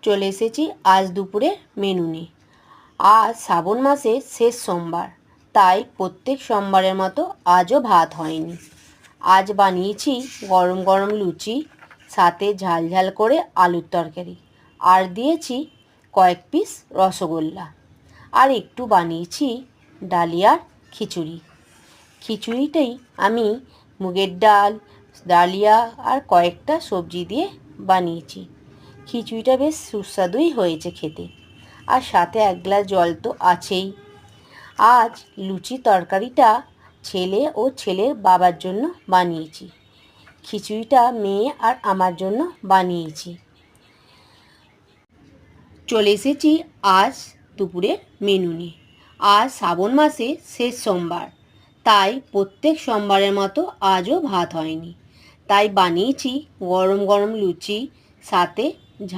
চলে এসেছি আজ দুপুরে মেনু নিয়ে। আজ শ্রাবণ মাসের শেষ সোমবার, তাই প্রত্যেক সোমবারের মতো আজও ভাত হয়নি। আজ বানিয়েছি গরম গরম লুচি, সাথে ঝাল ঝাল করে আলুর তরকারি, আর দিয়েছি কয়েক পিস রসগোল্লা। আর একটু বানিয়েছি ডালিয়ার খিচুড়ি। খিচুড়িটাই আমি মুগের ডাল, ডালিয়া আর কয়েকটা সবজি দিয়ে বানিয়েছি। খিচুড়িটা বেশ সুস্বাদুই হয়েছে খেতে, আর সাথে এক গ্লাস জল তো আছেই। আজ লুচি তরকারিটা ছেলে ও ছেলের বাবার জন্য বানিয়েছি। খিচুড়িটা মেয়ে আর আমার জন্য বানিয়েছি। চলে এসেছি আজ দুপুরের মেনু নিয়ে। আজ শ্রাবণ মাসে শেষ সোমবার, তাই প্রত্যেক সোমবারের মতো আজও ভাত হয়নি। তাই বানিয়েছি গরম গরম লুচি, সাথে